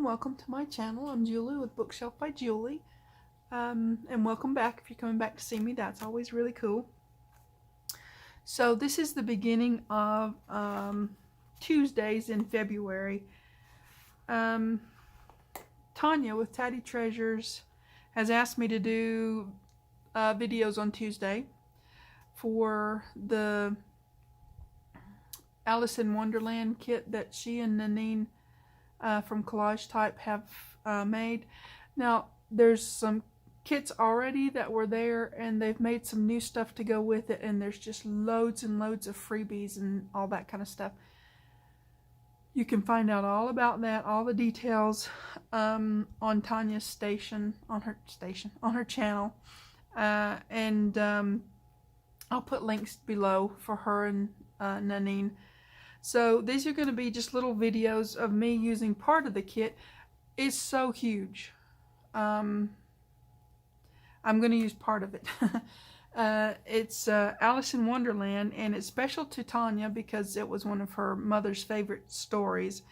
welcome to my channel. I'm Julie with Bookshelf by Julie. And welcome back. If you're coming back to see me, that's always really cool. So this is the beginning of Tuesdays in February. Tanya with Tatty Treasures has asked me to do videos on Tuesday for the Alice in Wonderland kit that she and Nanine from Collage Type have made. Now there's some kits already that were there, and they've made some new stuff to go with it, and there's just loads and loads of freebies and all that kind of stuff. You can find out all about that, all the details on Tanya's station, on her channel, and I'll put links below for her and Nanine. So these are going to be just little videos of me using part of the kit. It's so huge. I'm going to use part of it. It's Alice in Wonderland, and it's special to Tanya because it was one of her mother's favorite stories.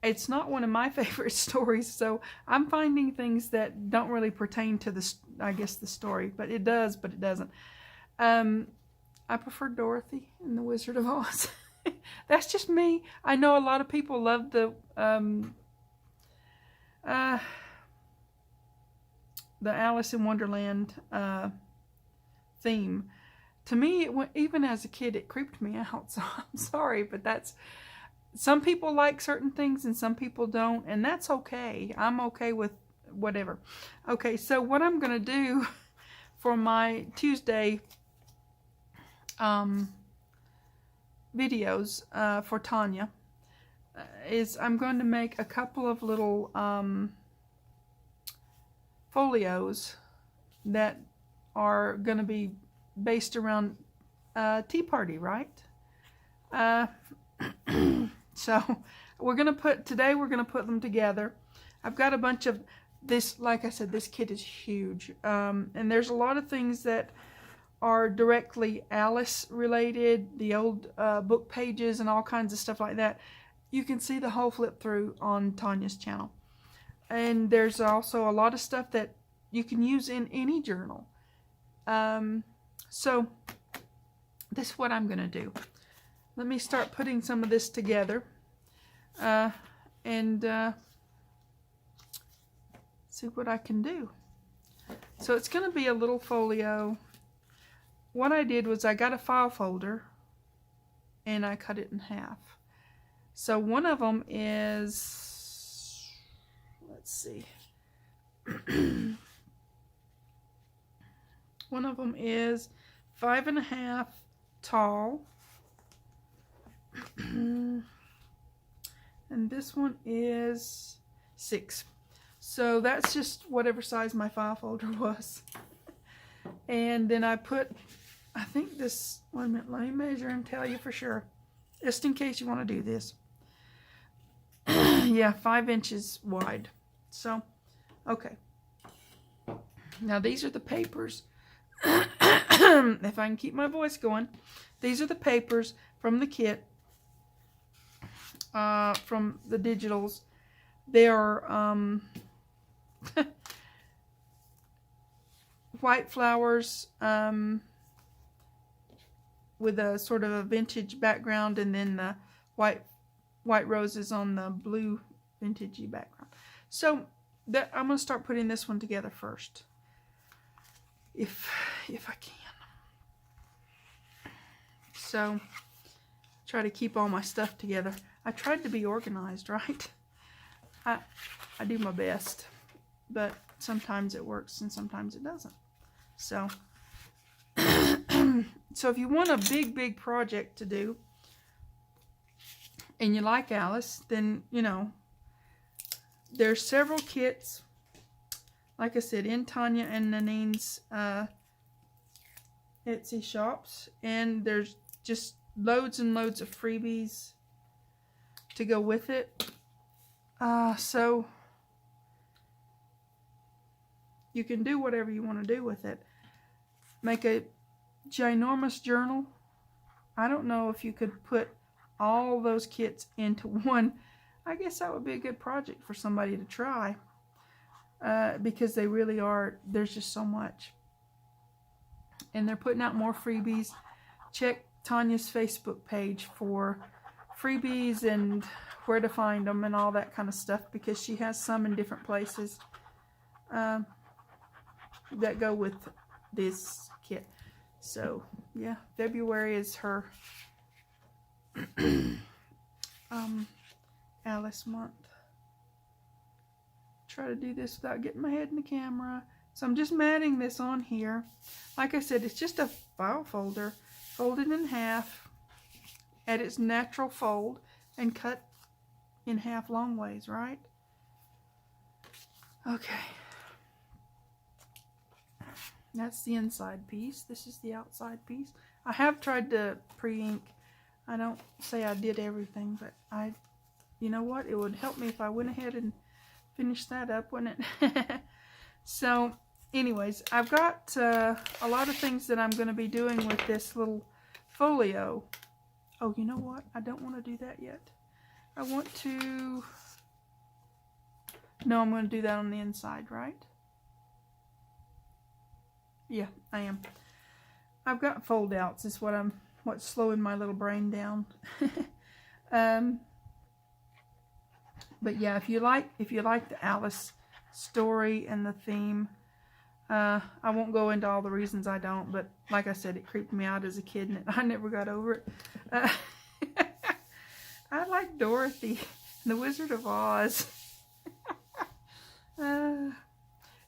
It's not one of my favorite stories, so I'm finding things that don't really pertain to the, I guess, the story, but it does, but it doesn't. I prefer Dorothy in The Wizard of Oz. That's just me. I know a lot of people love the Alice in Wonderland theme. To me, even as a kid, it creeped me out. So I'm sorry, but that's, some people like certain things and some people don't, and that's okay. I'm okay with whatever. Okay, so what I'm gonna do for my Tuesday videos for Tanya is I'm going to make a couple of little folios that are going to be based around Tea Party, right? So we're going to put them together. I've got a bunch of this, like I said, this kit is huge, and there's a lot of things that are directly Alice related, the old book pages and all kinds of stuff like that. You can see the whole flip through on Tanya's channel. And there's also a lot of stuff that you can use in any journal. So this is what I'm going to do. Let me start putting some of this together and see what I can do. So it's going to be a little folio. What I did was I got a file folder and I cut it in half. So one of them is, let's see, one of them is 5.5 tall, and this one is 6. So that's just whatever size my file folder was. And then I put, I think this, wait a minute, let me measure and tell you for sure, just in case you want to do this. Yeah, 5 inches wide. So, okay. Now these are the papers. If I can keep my voice going, these are the papers from the kit, from the digitals. They are white flowers with a sort of a vintage background, and then the white roses on the blue vintagey background. So that, I'm going to start putting this one together first, if I can. So try to keep all my stuff together. I tried to be organized, right? I do my best, but sometimes it works and sometimes it doesn't. So so if you want a big project to do and you like Alice, then, you know, there's several kits, like I said, in Tanya and Nanine's Etsy shops, and there's just loads and loads of freebies to go with it. So you can do whatever you want to do with it. Make a ginormous journal. I don't know if you could put all those kits into one I guess that would be a good project for somebody to try. Because they really are, there's just so much. And they're putting out more freebies. Check Tanya's Facebook page for freebies and where to find them and all that kind of stuff, because she has some in different places that go with this kit. So yeah, February is her Alice month. Try to do this without getting my head in the camera. So I'm just matting this on here. Like I said, it's just a file folder, folded in half at its natural fold and cut in half long ways, right? Okay. That's the inside piece. This is the outside piece. I have tried to pre-ink. I don't say I did everything, but you know what? It would help me if I went ahead and finished that up, wouldn't it? So, anyways, I've got a lot of things that I'm going to be doing with this little folio. Oh, you know what? I don't want to do that yet. I want to... No, I'm going to do that on the inside, right? Yeah, I am. I've got fold outs. Is what's slowing my little brain down. But yeah, if you like the Alice story and the theme, I won't go into all the reasons I don't. But like I said, it creeped me out as a kid, and I never got over it. I like Dorothy, the Wizard of Oz.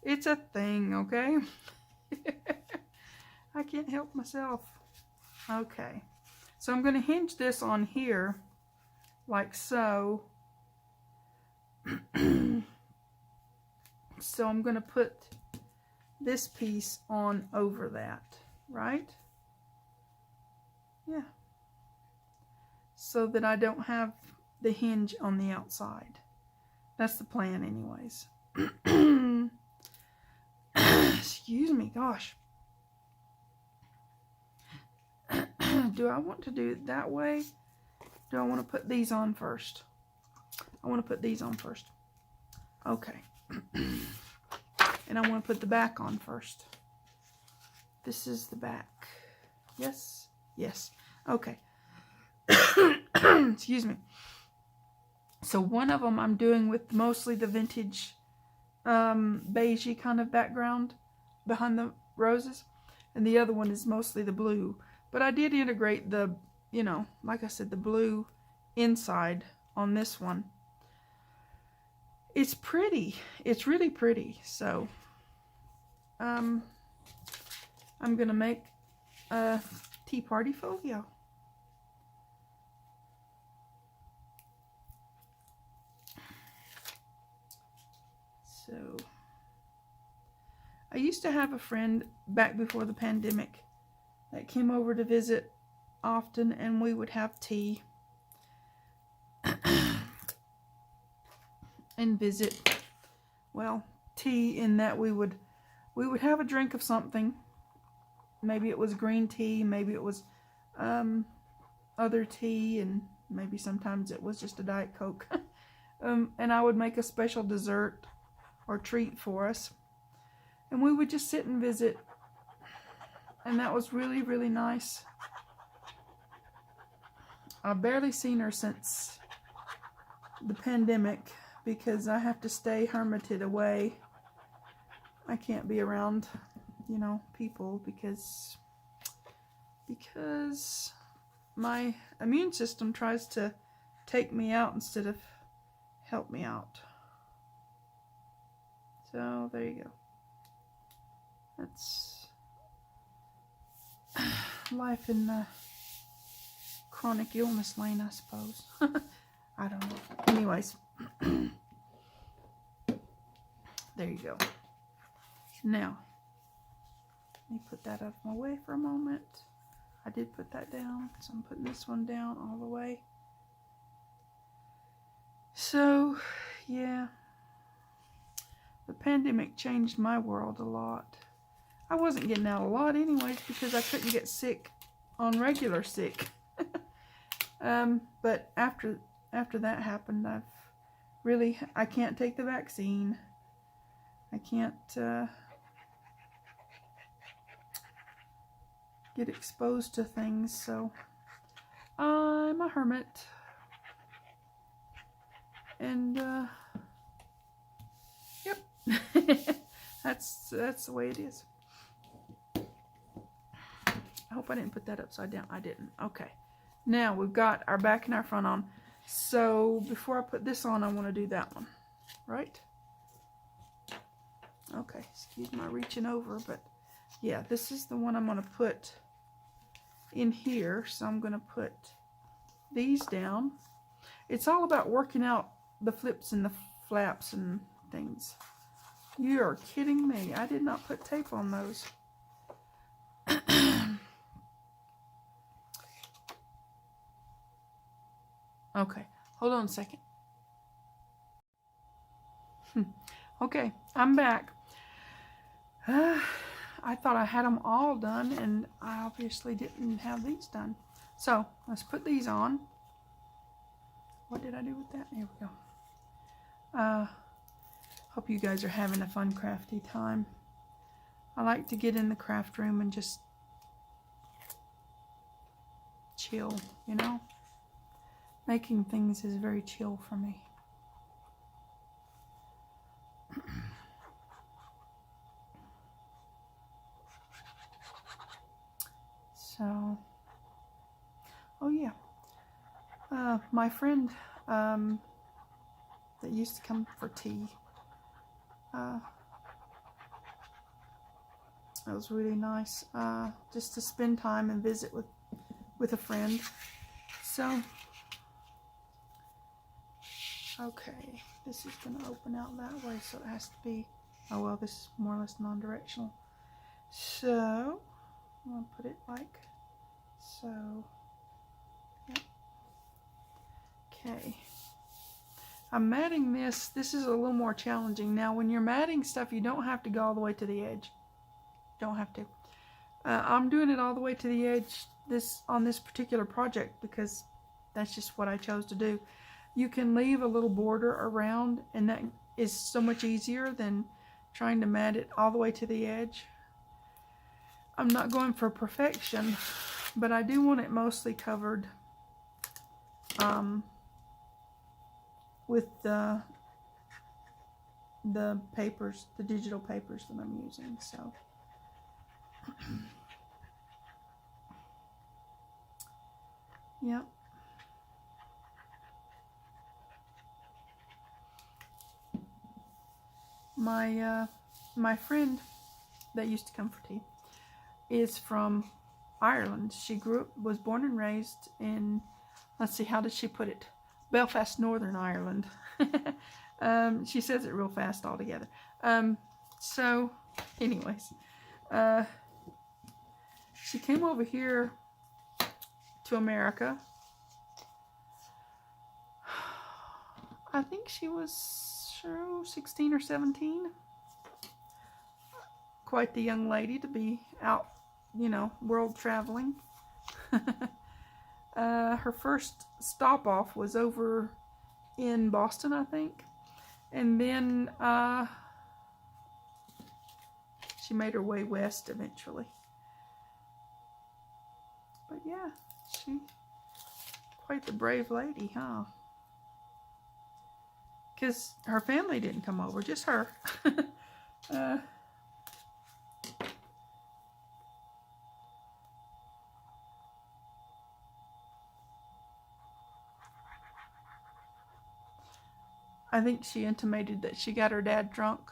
It's a thing, okay? I can't help myself. Okay, so I'm going to hinge this on here, like so. So I'm going to put this piece on over that, right? Yeah. So that I don't have the hinge on the outside. That's the plan anyways. Excuse me, gosh. Do I want to do it that way? Do I want to put these on first? I want to put these on first. Okay. And I want to put the back on first. This is the back. Yes? Yes. Okay. Excuse me. So one of them I'm doing with mostly the vintage beigey kind of background behind the roses. And the other one is mostly the blue. But I did integrate the, you know, like I said, the blue inside on this one. It's pretty. It's really pretty. So, I'm going to make a tea party folio. So, I used to have a friend back before the pandemic that came over to visit often, and we would have tea and visit. Well, tea in that we would have a drink of something. Maybe it was green tea, maybe it was other tea, and maybe sometimes it was just a Diet Coke. And I would make a special dessert or treat for us, and we would just sit and visit, and that was really, really nice. I've barely seen her since the pandemic because I have to stay hermited away. I can't be around, you know, people because my immune system tries to take me out instead of help me out. So there you go. That's life in the chronic illness lane, I suppose. I don't know. Anyways, there you go. Now, let me put that out of my way for a moment. I did put that down, so I'm putting this one down all the way. So, yeah. The pandemic changed my world a lot. I wasn't getting out a lot anyways because I couldn't get sick on regular sick. But after that happened, really, I can't take the vaccine. I can't get exposed to things, so I'm a hermit. And yep. that's the way it is. I hope I didn't put that upside down. I didn't. Okay. Now we've got our back and our front on. So before I put this on, I want to do that one. Right? Okay. Excuse my reaching over, but yeah, this is the one I'm going to put in here. So I'm going to put these down. It's all about working out the flips and the flaps and things. You are kidding me. I did not put tape on those. Okay, hold on a second. Okay, I'm back. I thought I had them all done, and I obviously didn't have these done. So, let's put these on. What did I do with that? There we go. Hope you guys are having a fun crafty time. I like to get in the craft room and just chill, you know? Making things is very chill for me. So, oh yeah. My friend that used to come for tea, that was really nice, just to spend time and visit with a friend. So, okay, this is going to open out that way, so it has to be, oh well, this is more or less non-directional. So, I'm going to put it like so. Yep. Okay. I'm matting this. This is a little more challenging. Now, when you're matting stuff, you don't have to go all the way to the edge. Don't have to. I'm doing it all the way to the edge on this particular project because that's just what I chose to do. You can leave a little border around, and that is so much easier than trying to mat it all the way to the edge. I'm not going for perfection, but I do want it mostly covered with the papers, the digital papers that I'm using. So yep. My friend that used to come for tea is from Ireland. She was born and raised in, let's see, how did she put it? Belfast, Northern Ireland. She says it real fast altogether. So, anyways, she came over here to America. I think she was 16 or 17. Quite the young lady to be out, you know, world traveling. Her first stop off was over in Boston, I think. And then she made her way west eventually. But yeah, she quite the brave lady, huh? Because her family didn't come over, just her. I think she intimated that she got her dad drunk.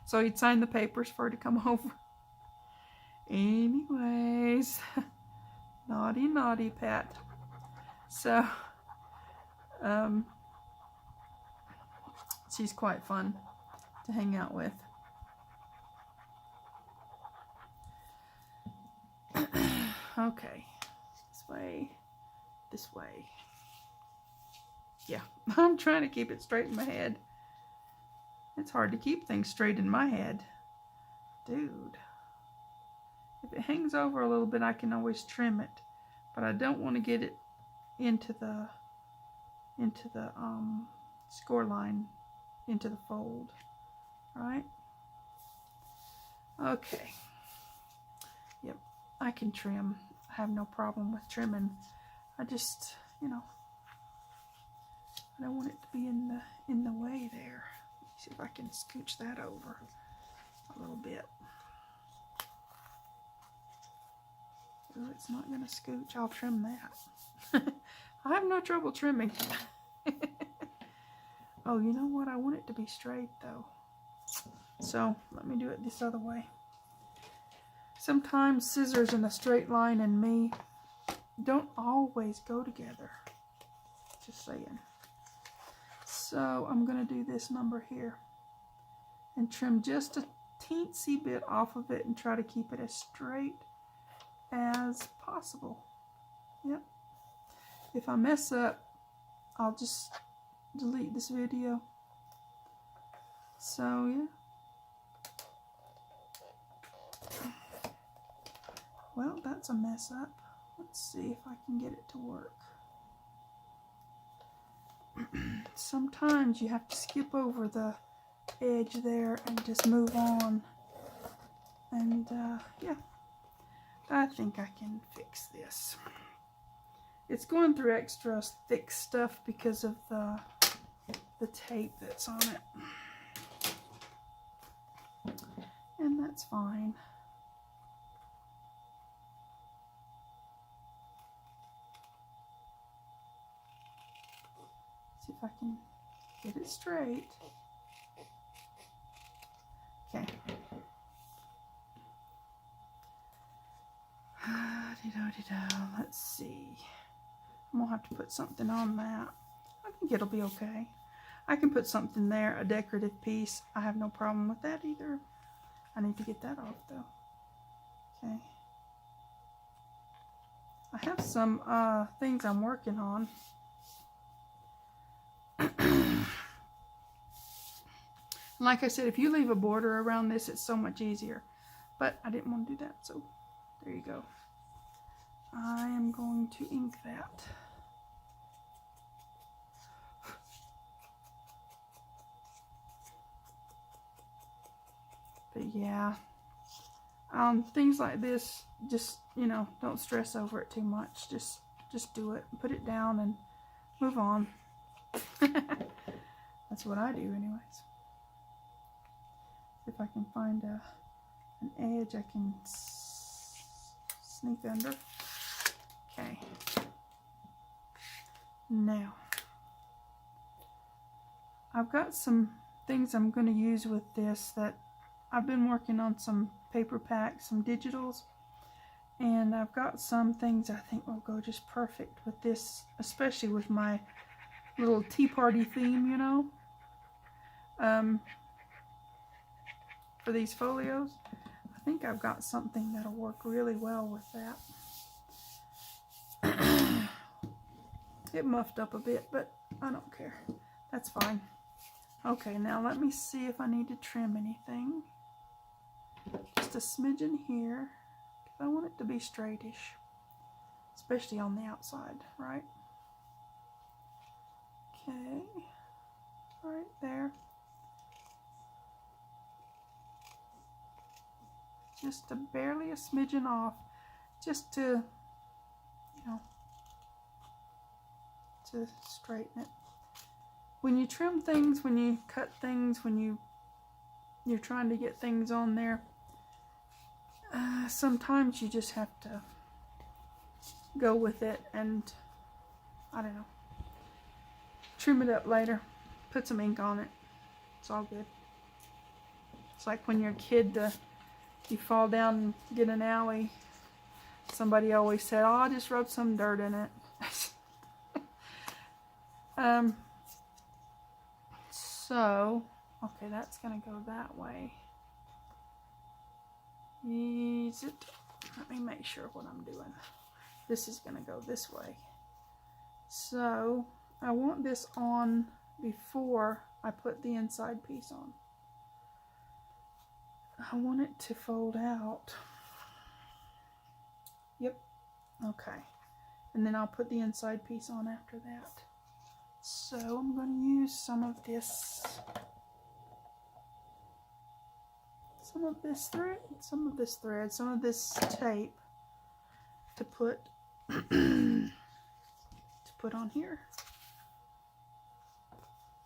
So he'd sign the papers for her to come over. Anyways. Naughty, naughty Pat. So, she's quite fun to hang out with. Okay. This way. Yeah, I'm trying to keep it straight in my head. It's hard to keep things straight in my head. Dude. If it hangs over a little bit, I can always trim it. But I don't want to get it into the score line into the fold, right? Okay. Yep, I can trim. I have no problem with trimming. I just, you know, I don't want it to be in the way there. Let's see if I can scooch that over a little bit. Ooh, it's not going to scooch. I'll trim that. I have no trouble trimming. Oh, you know what? I want it to be straight though. So let me do it this other way. Sometimes scissors in a straight line and me don't always go together. Just saying. So I'm going to do this number here and trim just a teensy bit off of it and try to keep it as straight as possible. Yep. If I mess up, I'll just delete this video. So yeah. Well, that's a mess up. Let's see if I can get it to work. Sometimes you have to skip over the edge there and just move on. And yeah, I think I can fix this. It's going through extra thick stuff because of the tape that's on it. And that's fine. See if I can get it straight. Okay. Let's see. I'm gonna have to put something on that. I think it'll be okay. I can put something there, a decorative piece. I have no problem with that either. I need to get that off though. Okay. I have some things I'm working on. Like I said, if you leave a border around this, it's so much easier. But I didn't want to do that, so there you go. I am going to ink that. But yeah, things like this, just, you know, don't stress over it too much. Just do it. Put it down and move on. That's what I do anyways. If I can find an edge I can sneak under. Okay. Now, I've got some things I'm going to use with this that I've been working on, some paper packs, some digitals, and I've got some things I think will go just perfect with this, especially with my little tea party theme, you know, for these folios. I think I've got something that'll work really well with that. It muffed up a bit, but I don't care. That's fine. Okay, now let me see if I need to trim anything. Just a smidgen here. I want it to be straightish, especially on the outside, right? Okay, right there. Just barely a smidgen off, just to, you know, to straighten it. When you trim things, when you cut things, when you're trying to get things on there, sometimes you just have to go with it and, I don't know, trim it up later, put some ink on it. It's all good. It's like when you're a kid, you fall down and get an owie. Somebody always said, "Oh, I'll just rub some dirt in it." So, okay, that's gonna go that way. Use it. Let me make sure what I'm doing. This is gonna go this way. So, I want this on before I put the inside piece on. I want it to fold out. Yep. Okay. And then I'll put the inside piece on after that. So I'm going to use some of this thread, some of this tape to put to put on here.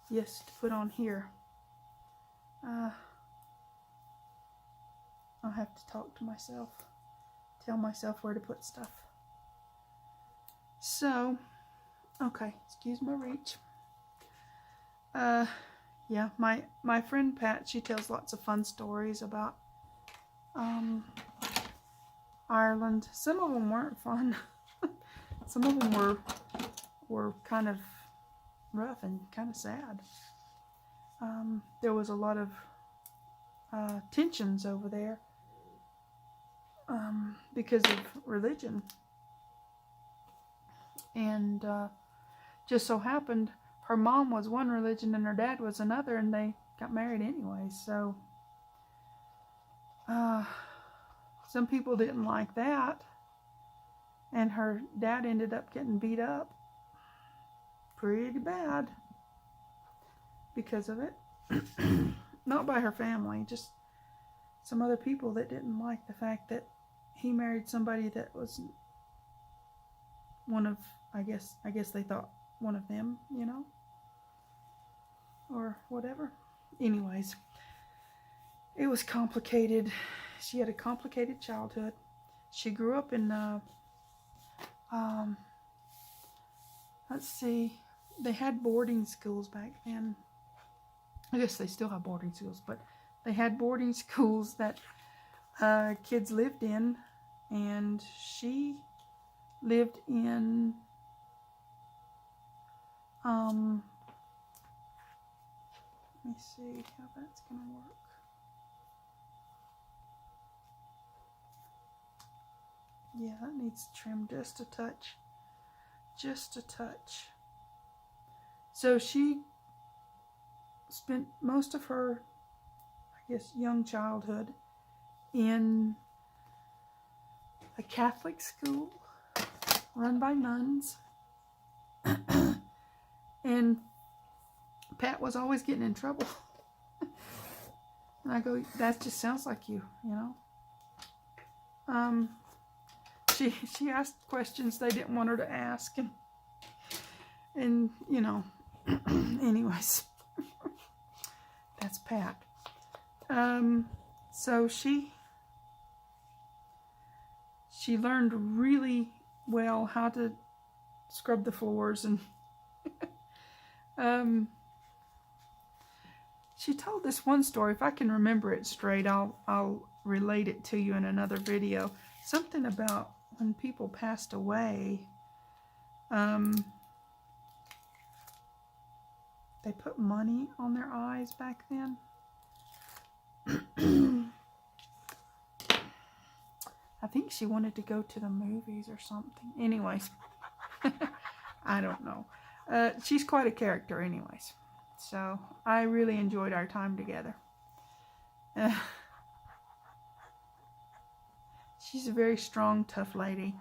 Yes, to put on here. I'll have to talk to myself, tell myself where to put stuff. So, okay, excuse my reach. Yeah, my friend Pat, she tells lots of fun stories about Ireland. Some of them weren't fun. Some of them were kind of rough and kind of sad. There was a lot of tensions over there because of religion, and just so happened her mom was one religion and her dad was another, and they got married anyway. So some people didn't like that, and her dad ended up getting beat up pretty bad because of it. Not by her family, just some other people that didn't like the fact that he married somebody that was one of, I guess they thought one of them, you know, or whatever. Anyways, it was complicated. She had a complicated childhood. She grew up in let's see, they had boarding schools back then. I guess they still have boarding schools, but they had boarding schools that kids lived in, and she lived in let me see how that's gonna work. Yeah, that needs trimmed just a touch. Just a touch. So she spent most of her, I guess, young childhood in a Catholic school run by nuns. And Pat was always getting in trouble. And I go, that just sounds like you, you know. She asked questions they didn't want her to ask, and you know, anyways, that's Pat. So she learned really well how to scrub the floors, and she told this one story. If I can remember it straight, I'll relate it to you in another video. Something about when people passed away, they put money on their eyes back then. I think she wanted to go to the movies or something. Anyways, I don't know. She's quite a character anyways. So I really enjoyed our time together. She's a very strong, tough lady.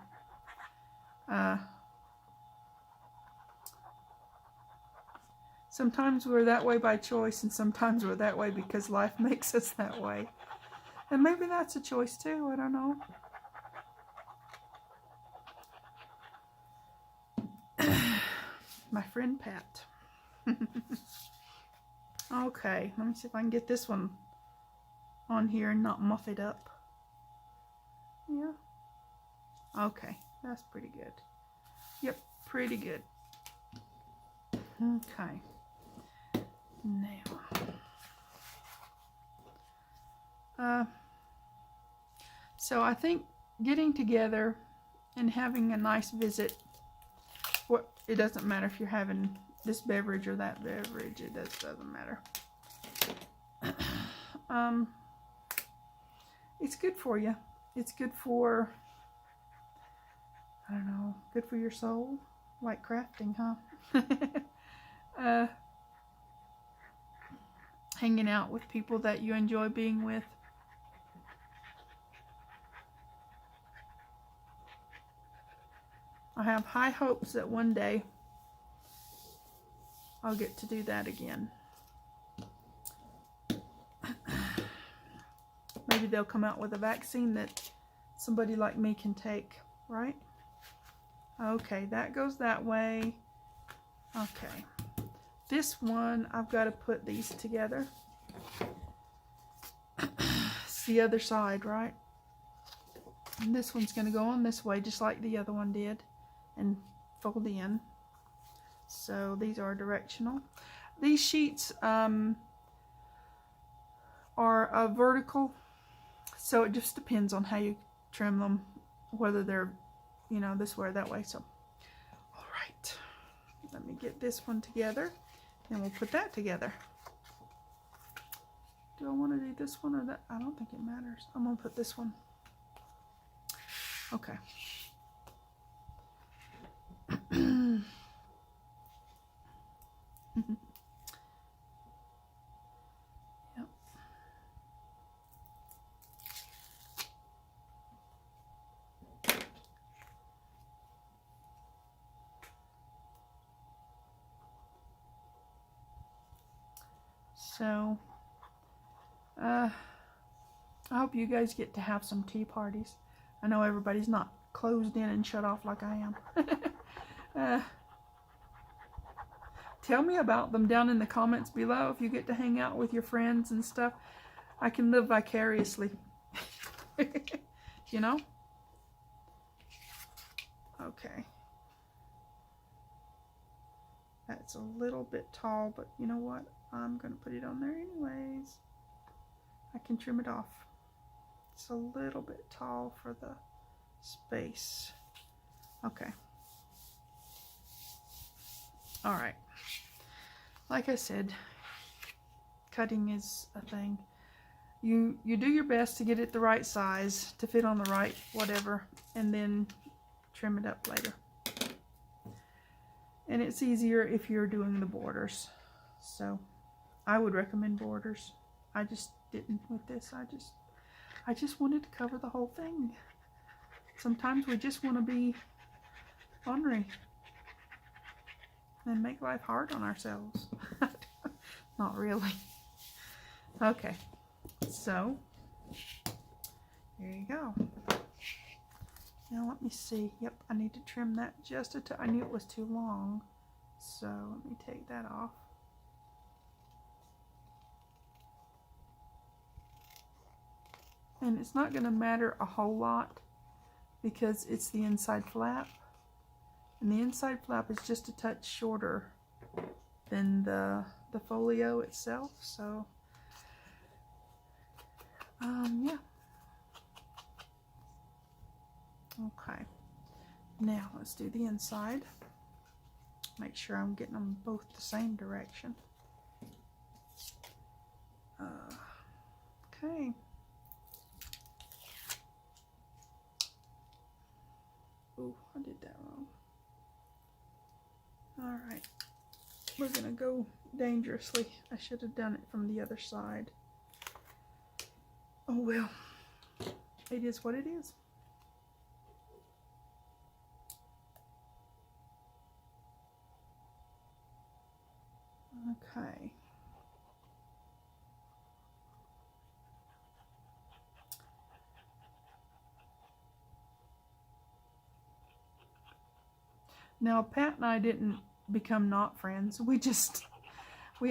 Sometimes we're that way by choice, and sometimes we're that way because life makes us that way. And maybe that's a choice too, I don't know. My friend Pat. Okay, let me see if I can get this one on here and not muff it up. Yeah. Okay, that's pretty good. Yep, pretty good. Okay. Now. So I think getting together and having a nice visit, it doesn't matter if you're having this beverage or that beverage, it doesn't matter. It's good for you. It's good for, I don't know, good for your soul, like crafting, huh? Hanging out with people that you enjoy being with. I have high hopes that one day I'll get to do that again. Maybe they'll come out with a vaccine that somebody like me can take, right? Okay, that goes that way. Okay. This one, I've got to put these together. It's the other side, right? And this one's going to go on this way, just like the other one did, and fold in. So these are directional. These sheets are vertical, so it just depends on how you trim them, whether they're, you know, this way or that way. So, all right, let me get this one together, and we'll put that together. Do I want to do this one or that? I don't think it matters. I'm going to put this one. Okay. Yep. So, I hope you guys get to have some tea parties. I know everybody's not closed in and shut off like I am. Tell me about them down in the comments below if you get to hang out with your friends and stuff. I can live vicariously. You know? Okay. That's a little bit tall, but you know what? I'm going to put it on there anyways. I can trim it off. It's a little bit tall for the space. Okay. All right. Like I said, cutting is a thing. You do your best to get it the right size, to fit on the right whatever, and then trim it up later. And it's easier if you're doing the borders. So I would recommend borders. I just didn't with this. I just wanted to cover the whole thing. Sometimes we just want to be ornery and make life hard on ourselves. Not really. Okay, so here you go. Now let me see. Yep, I need to trim that just a I knew it was too long, so let me take that off. And it's not going to matter a whole lot because it's the inside flap. And the inside flap is just a touch shorter than the folio itself. So, yeah. Okay. Now let's do the inside. Make sure I'm getting them both the same direction. Okay. Oh, I did that wrong. Alright, we're going to go dangerously. I should have done it from the other side. Oh well, it is what it is. Okay. Now, Pat and I didn't become not friends. We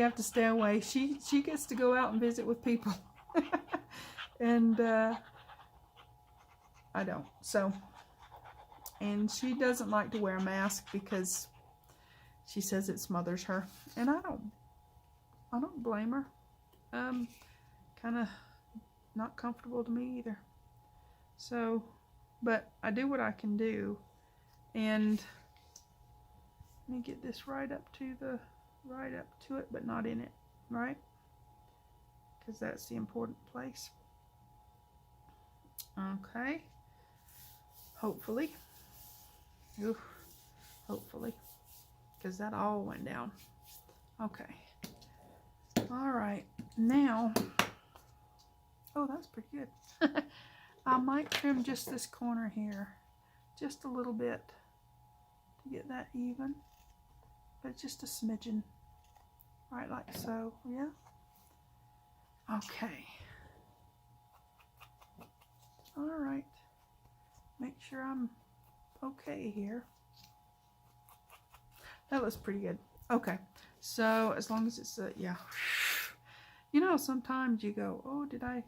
have to stay away. She gets to go out and visit with people. And I don't. So, and she doesn't like to wear a mask because she says it smothers her. And I don't blame her. Kind of not comfortable to me either. So, but I do what I can do. And let me get this right up to it, but not in it, right? Because that's the important place. Okay. Hopefully. Oof. Hopefully. Because that all went down. Okay. All right. Now. Oh, that's pretty good. I might trim just this corner here. Just a little bit. To get that even. But just a smidgen. right like so, yeah. Okay. All right. Make sure I'm okay here. That looks pretty good. Okay. So as long as it's yeah. You know, sometimes you go, oh, did I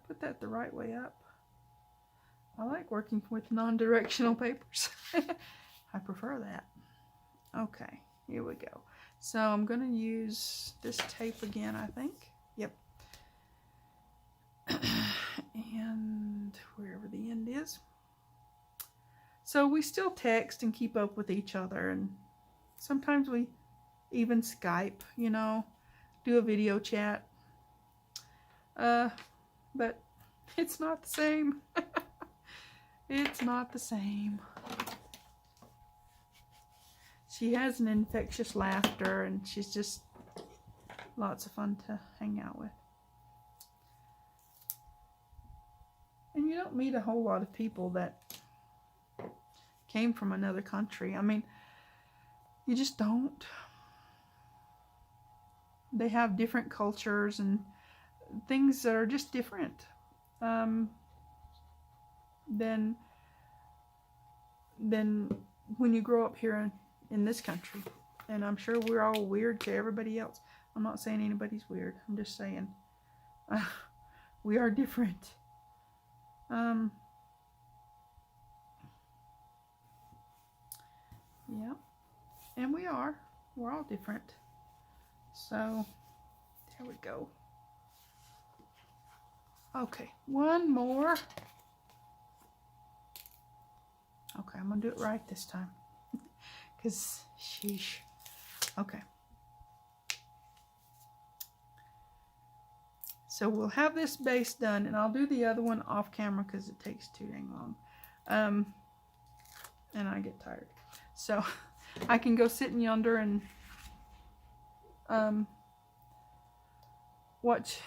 put that the right way up? I like working with non-directional papers. I prefer that. Okay, here we go. So I'm going to use this tape again, I think. Yep. And wherever the end is. So we still text and keep up with each other, and sometimes we even Skype, you know, do a video chat. But it's not the same. It's not the same. She has an infectious laughter, and she's just lots of fun to hang out with. And you don't meet a whole lot of people that came from another country. I mean, you just don't. They have different cultures and things that are just different than when you grow up here in this country. And I'm sure we're all weird to everybody else. I'm not saying anybody's weird. I'm just saying we are different. Yeah, and we're all different. So there we go. Okay, one more. Okay, I'm gonna do it right this time. Because, sheesh. Okay. So we'll have this base done, and I'll do the other one off camera because it takes too dang long. And I get tired. So I can go sit in yonder and watch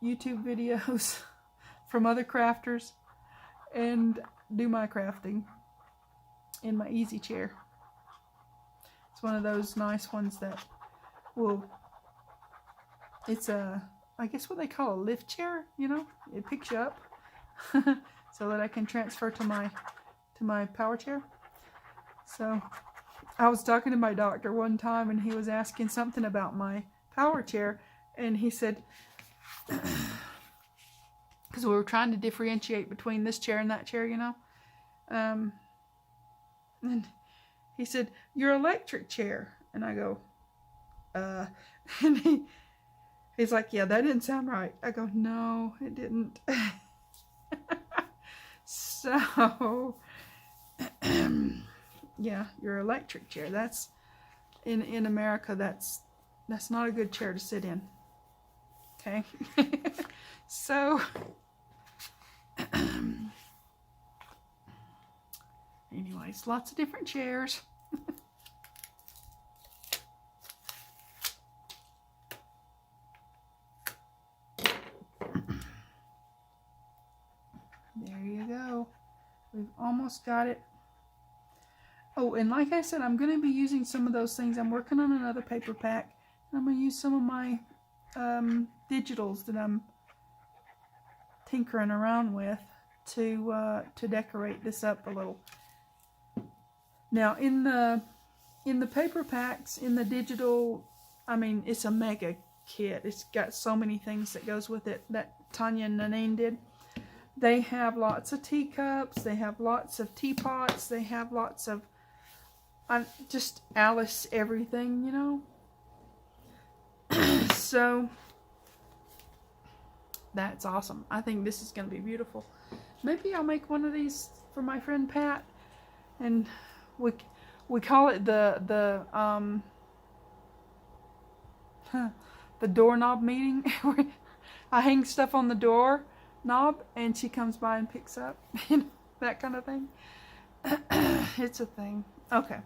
YouTube videos from other crafters and do my crafting in my easy chair. It's one of those nice ones that will, it's I guess what they call a lift chair, you know, it picks you up so that I can transfer to my power chair. So I was talking to my doctor one time, and he was asking something about my power chair, and he said, because we were trying to differentiate between this chair and that chair, you know, and he said, your electric chair, and I go, and he's like, yeah, that didn't sound right. I go, no, it didn't. So yeah, your electric chair, that's in America, that's not a good chair to sit in. Okay. So anyways, lots of different chairs. There you go. We've almost got it. Oh, and like I said, I'm going to be using some of those things. I'm working on another paper pack. And I'm going to use some of my digitals that I'm tinkering around with to decorate this up a little. Now, in the paper packs, in the digital, I mean, it's a mega kit. It's got so many things that goes with it that Tanya and Nanine did. They have lots of teacups. They have lots of teapots. They have lots of just Alice everything, you know. So that's awesome. I think this is going to be beautiful. Maybe I'll make one of these for my friend Pat, and we call it the doorknob meeting. I hang stuff on the door knob and she comes by and picks up, you know, that kind of thing. It's a thing. Okay,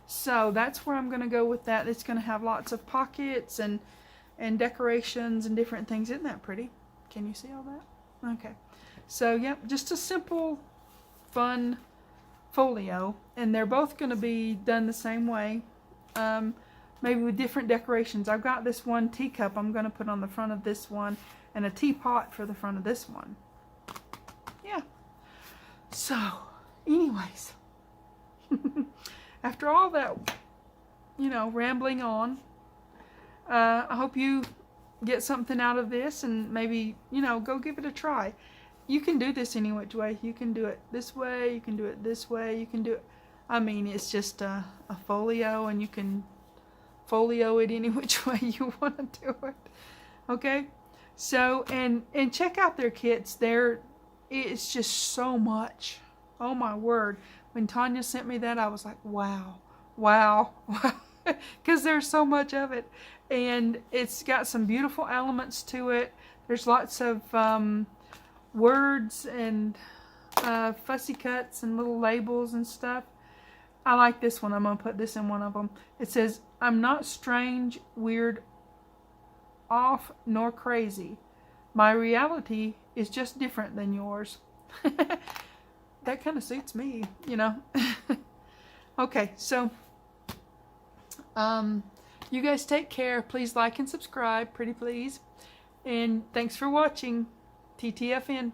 so that's where I'm going to go with that. It's going to have lots of pockets and decorations and different things. Isn't that pretty? Can you see all that? Okay, so yep, just a simple fun folio, and they're both going to be done the same way. maybe with different decorations. I've got this one teacup I'm going to put on the front of this one, and a teapot for the front of this one. Yeah. So, anyways, after all that, you know, rambling on, I hope you get something out of this, and maybe, you know, go give it a try. You can do this any which way. You can do it this way, you can do it this way, you can do it, I mean, it's just a folio, and you can folio it any which way you want to do it. Okay? So, and check out their kits. It's just so much. Oh my word. When Tanya sent me that, I was like, wow, wow, wow. Because there's so much of it. And it's got some beautiful elements to it. There's lots of words and fussy cuts and little labels and stuff. I like this one. I'm going to put this in one of them. It says, I'm not strange, weird, off, nor crazy. My reality is just different than yours. That kind of suits me, you know. Okay, so you guys take care. Please like and subscribe, pretty please. And thanks for watching. TTFN.